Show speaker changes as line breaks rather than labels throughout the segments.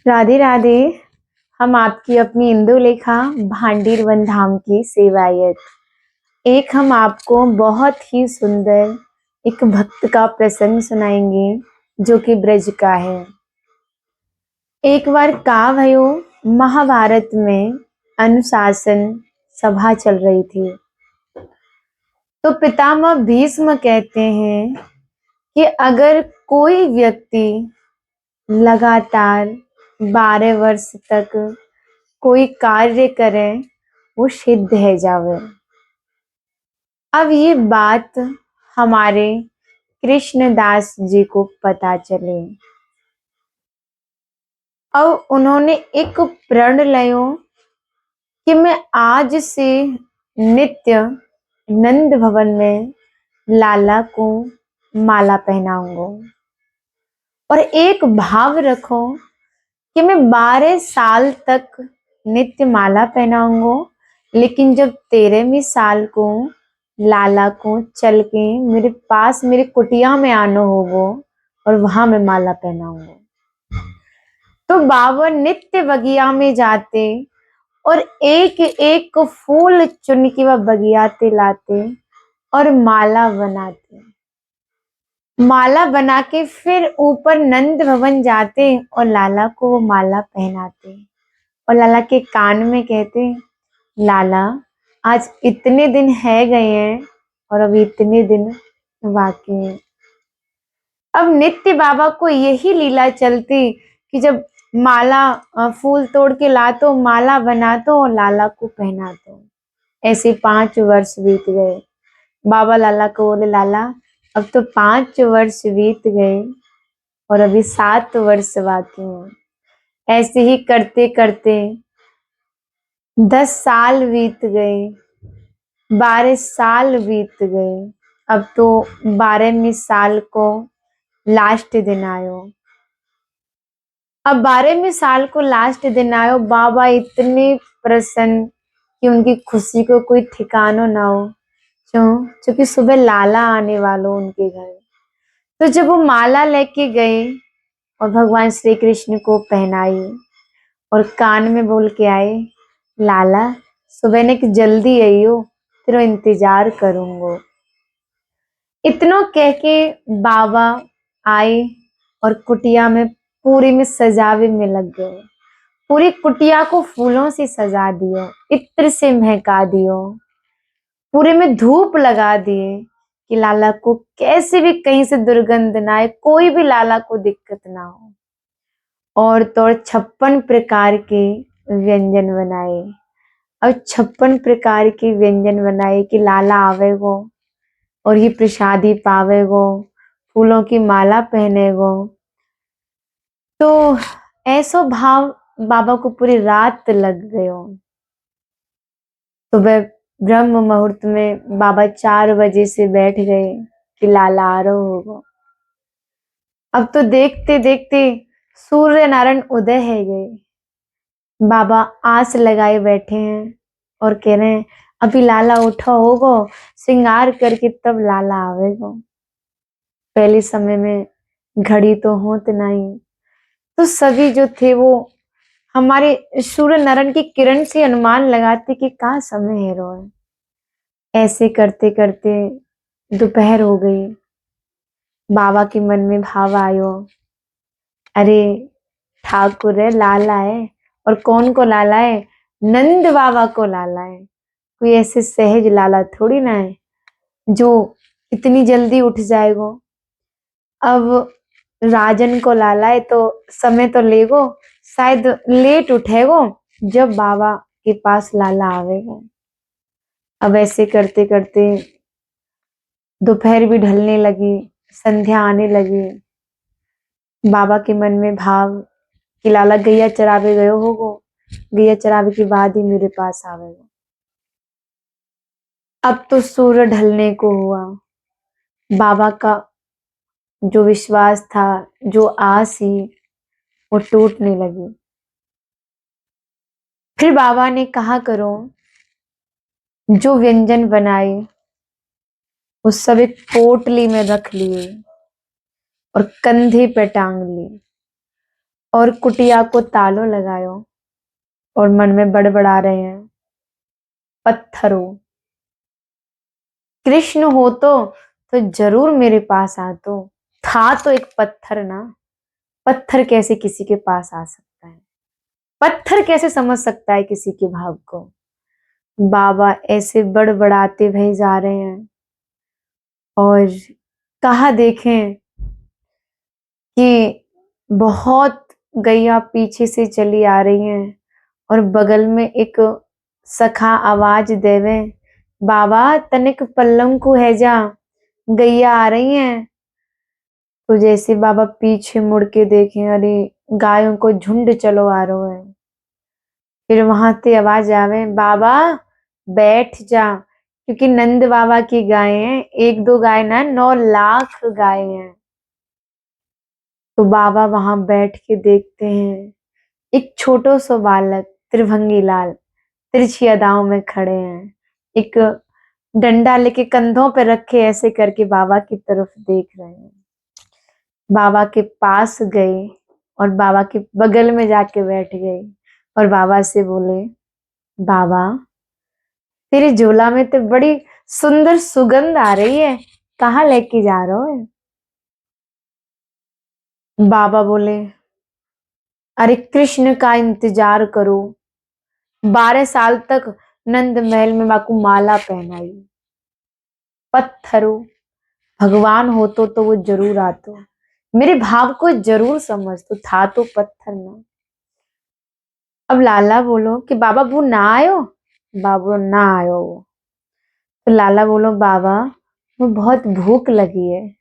राधे राधे। हम आपकी अपनी इंदु लेखा भांडीर वन धाम की सेवायत। एक हम आपको बहुत ही सुंदर एक भक्त का प्रसंग सुनाएंगे जो कि ब्रज का है। एक बार का भयो, महाभारत में अनुशासन सभा चल रही थी। तो पितामह भीष्म कहते हैं कि अगर कोई व्यक्ति लगातार 12 वर्ष तक कोई कार्य करे वो सिद्ध है जावे। अब ये बात हमारे कृष्णदास जी को पता चले। अब उन्होंने एक प्रण लियो कि मैं आज से नित्य नंद भवन में लाला को माला पहनाऊंगा और एक भाव रखो कि मैं 12 साल तक नित्य माला पहनाऊंगा, लेकिन जब 13वें साल को लाला को चल के मेरे पास मेरी कुटिया में आना होगा और वहां मैं माला पहनाऊंगा। तो बाबा नित्य बगिया में जाते और एक एक फूल चुन के वह बगियाते लाते और माला बनाते। माला बना के फिर ऊपर नंद भवन जाते और लाला को वो माला पहनाते और लाला के कान में कहते, लाला आज इतने दिन है गए हैं और अभी इतने दिन बाकी हैं। अब नित्य बाबा को यही लीला चलती कि जब माला फूल तोड़ के लातो, माला बनातो और लाला को पहनातो। ऐसे 5 वर्ष बीत गए। बाबा लाला को बोले, लाला अब तो 5 वर्ष बीत गए और अभी 7 वर्ष बाकी हैं। ऐसे ही करते करते 10 साल बीत गए, 12 साल बीत गए। अब तो 12वें साल को लास्ट दिन आयो। अब 12वें साल को लास्ट दिन आयो। बाबा इतने प्रसन्न कि उनकी खुशी को कोई ठिकाना ना हो। क्योंकि सुबह लाला आने वालों उनके घर। तो जब वो माला लेके गए और भगवान श्री कृष्ण को पहनाई और कान में बोल के आए, लाला सुबह ने कि जल्दी आइयो, तेरा इंतजार करूंगा। इतनो कह के बाबा आए और कुटिया में पूरी में सजावे में लग गए। पूरी कुटिया को फूलों से सजा दियो, इत्र से महका दियो, पूरे में धूप लगा दिए कि लाला को कैसे भी कहीं से दुर्गंध ना आए, कोई भी लाला को दिक्कत ना हो। और तो 56 प्रकार के व्यंजन बनाए। अब 56 प्रकार के व्यंजन बनाए कि लाला आवेगो और ये प्रसादी पावेगो, फूलों की माला पहनेगो। तो ऐसो भाव बाबा को पूरी रात लग गयो। सुबह ब्रह्म मुहूर्त में बाबा 4 बजे से बैठ गए कि लाला आ रहा होगा। अब तो देखते देखते सूर्य नारायण उदय है गए। बाबा आस लगाए बैठे हैं और कह रहे हैं अभी लाला उठा होगा, श्रृंगार करके तब लाला आवेगा। पहले समय में घड़ी तो होत नहीं, तो सभी जो थे वो हमारे सूर्य नारायण की किरण से अनुमान लगाते कि कहाँ समय है रोए। ऐसे करते करते दोपहर हो गई। बाबा के मन में भाव आयो, अरे ठाकुर है, लाला है। और कौन को लाला है? नंद बाबा को लाला है। कोई ऐसे सहज लाला थोड़ी ना है जो इतनी जल्दी उठ जाएगा। अब राजन को लाला है तो समय तो लेगो, शायद लेट उठेगो जब बाबा के पास लाला आवेगा। अब ऐसे करते करते दोपहर भी ढलने लगी, संध्या आने लगी। बाबा के मन में भाव कि लाला गैया चरावे गयो होगो, गैया चरावे के बाद ही मेरे पास आवेगा। अब तो सूर्य ढलने को हुआ। बाबा का जो विश्वास था, जो आस ही, वो टूटने लगी। फिर बाबा ने कहा करो, जो व्यंजन बनाए वो सब एक पोटली में रख लिए और कंधे पे टांग लिए और कुटिया को तालो लगायो और मन में बड़बड़ा रहे हैं, पत्थरों, कृष्ण हो तो जरूर मेरे पास आ। तो था तो एक पत्थर ना, पत्थर कैसे किसी के पास आ सकता है, पत्थर कैसे समझ सकता है किसी के भाव को। बाबा ऐसे बड़बड़ाते भई जा रहे हैं और कहा देखें कि बहुत गैया पीछे से चली आ रही हैं और बगल में एक सखा आवाज देवे, बाबा तनिक पल्लम को है जा, गैया आ रही हैं। तो जैसे बाबा पीछे मुड़ के देखें, अरे गायों को झुंड चलो आ रहा है। फिर वहां से आवाज आवे, बाबा बैठ जा, क्योंकि नंद बाबा की गाय हैं, एक दो गाय ना 9 लाख गाय हैं। तो बाबा वहां बैठ के देखते हैं, एक छोटो सो बालक त्रिभंगी लाल तिरछी अदाओं में खड़े हैं, एक डंडा लेके कंधों पे रखे ऐसे करके बाबा की तरफ देख रहे हैं। बाबा के पास गए और बाबा के बगल में जाके बैठ गए और बाबा से बोले, बाबा तेरे झोला में तो बड़ी सुंदर सुगंध आ रही है, कहाँ लेके जा रहे हो? बाबा बोले, अरे कृष्ण का इंतजार करो, 12 साल तक नंद महल में बाकू माला पहनाई, पत्थरों, भगवान हो तो वो जरूर आतो, मेरे भाव को जरूर समझ। तो था तो पत्थर ना। अब लाला बोलो कि बाबा वो ना आयो, बाबू ना आयो वो। तो लाला बोलो, बाबा वो बहुत भूख लगी है,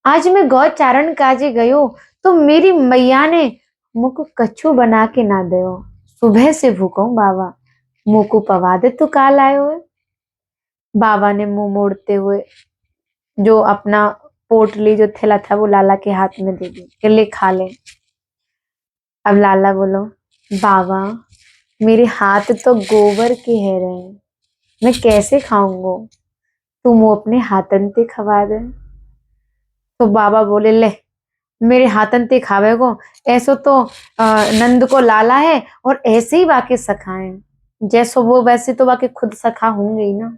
आज मैं गौचारण काजे गयो तो मेरी मैया ने मुझको कच्छू बना के ना दो, सुबह से भूखा हूं बाबा, मुंह को पवा दे तो काल आयो है। बाबा ने मुंह मोड़ते हुए जो अपना पोटली जो थैला था वो लाला के हाथ में दे दी कि ले खा ले। अब लाला बोलो, बाबा मेरे हाथ तो गोबर के है रहे हैं, मैं कैसे खाऊंगा, तुम वो अपने हाथन ते खवा दे। तो बाबा बोले, ले मेरे हाथन ते खावे को, ऐसो तो नंद को लाला है और ऐसे ही बाकी सखा है, जैसो वो वैसे तो बाकी खुद सखा होंगे ही ना,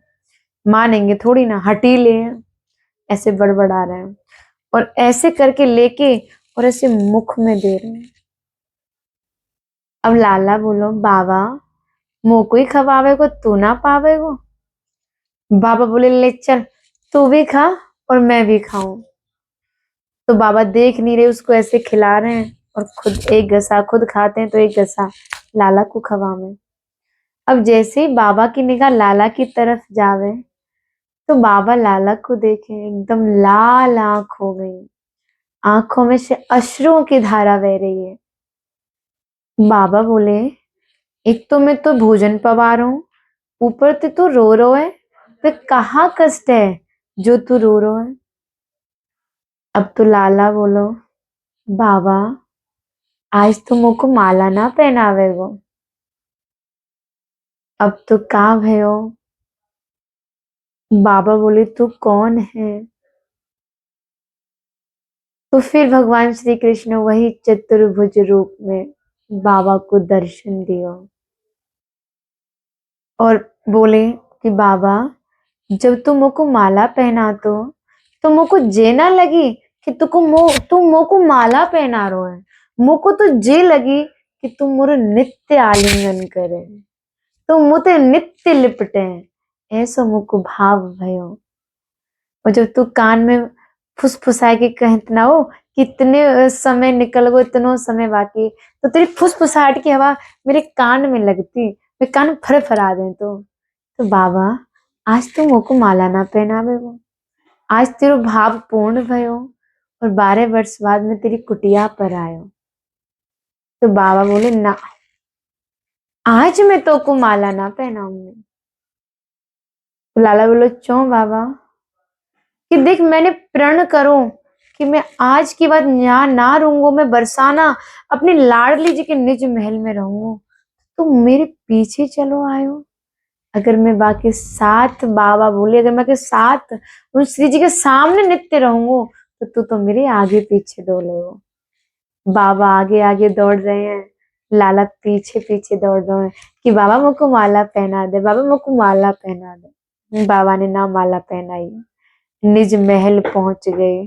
मानेंगे थोड़ी ना, हटीले हैं, ऐसे बड़बड़ा रहे हैं और ऐसे करके लेके और ऐसे मुख में दे रहे हैं। अब लाला बोलो, बाबा मुंह को ही खवावे को तू ना पावे को। बाबा बोले, ले चल तू भी खा और मैं भी खाऊं। तो बाबा देख नहीं रहे, उसको ऐसे खिला रहे हैं और खुद एक गसा खुद खाते हैं तो एक गसा लाला को खवावे। अब जैसे ही बाबा की निगाह लाला की तरफ जावे तो बाबा लाला को देखे, एकदम लाल आंख हो गई, आंखों में से अश्रुओं की धारा बह रही है। बाबा बोले, एक तो मैं तो भोजन पवा रहा हूं, ऊपर से तू रो रो है, तो कहाँ कष्ट है जो तू रो रो है। अब तो लाला बोलो, बाबा आज तो मुझको माला ना पहनावे गो, अब तो का भयो। बाबा बोले, तू कौन है? तो फिर भगवान श्री कृष्ण वही चतुर्भुज रूप में बाबा को दर्शन दिया और बोले कि बाबा जब तू मुझको माला पहना तो मुझको जे ना लगी कि तू मुझको माला पहना रो है, मुझको तो जे लगी कि तुम मोर नित्य आलिंगन करे, तुम मुझे नित्य लिपटे, ऐसो मुझको भाव भयो। और जब तू कान में फुसफुसा के कहत ना हो कितने समय निकल गो, इतनो समय बाकी, तो तेरी फुसफुसाहट की हवा मेरे कान में लगती, मैं कान फरफरा दे। तो बाबा आज तू मोको माला ना पहनावे वो, आज तेरो भाव पूर्ण भयो और 12 वर्ष बाद में तेरी कुटिया पर आयो। तो बाबा बोले, ना आज मैं तो को माला ना पहनाऊंगी। तो लाला बोलो, क्यों बाबा? कि देख मैंने प्रण करो कि मैं आज के बाद यहाँ ना रहूंगा, मैं बरसाना अपनी लाडली जी के निज महल में रहूंगा, तुम मेरे पीछे चलो आयो। अगर मैं बाकी साथ, बाबा बोले, अगर मैं के साथ उन श्री जी के सामने नित्य रहूंगा तो तू तो मेरे आगे पीछे डोले हो। बाबा आगे आगे दौड़ रहे हैं, लाला पीछे पीछे दौड़ रहे हैं कि बाबा मुझको माला पहना दे, बाबा मुझको माला पहना दे। बाबा ने ना माला पहनाई। निज महल पहुंच गए,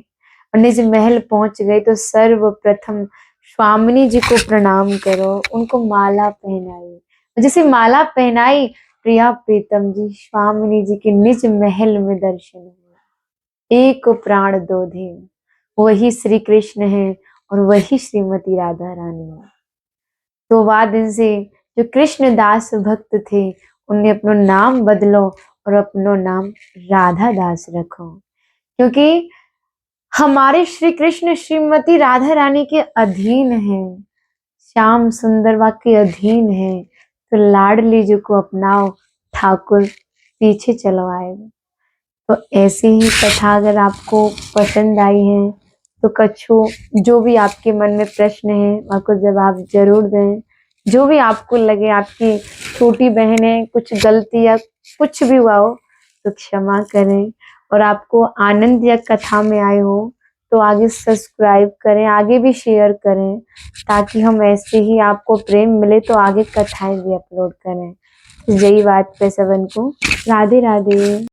और निज महल पहुंच गए तो सर्वप्रथम स्वामिनी जी को प्रणाम करो, उनको माला पहनाई। जैसे माला पहनाई, प्रिया प्रीतम जी स्वामिनी जी के निज महल में दर्शन हुए। एक प्राण दो धेनु, वही श्री कृष्ण है और वही श्रीमती राधा रानी है। तो बाद दिन से जो कृष्णदास भक्त थे, उन्हें अपना नाम बदलो और अपना नाम राधा दास रखो, क्योंकि हमारे श्री कृष्ण श्रीमती राधा रानी के अधीन है, श्याम सुंदरवा के अधीन है। तो लाडली जी को अपनाओ, ठाकुर पीछे चलवाएगा। तो ऐसी ही कथा अगर आपको पसंद आई है तो कछु जो भी आपके मन में प्रश्न है आपको जवाब जरूर दें। जो भी आपको लगे आपकी छोटी बहन है, कुछ गलती या कुछ भी हुआ हो तो क्षमा करें। और आपको आनंद या कथा में आए हो तो आगे सब्सक्राइब करें, आगे भी शेयर करें, ताकि हम ऐसे ही आपको प्रेम मिले तो आगे कथाएं भी अपलोड करें। जय बात पे सबन को राधे राधे।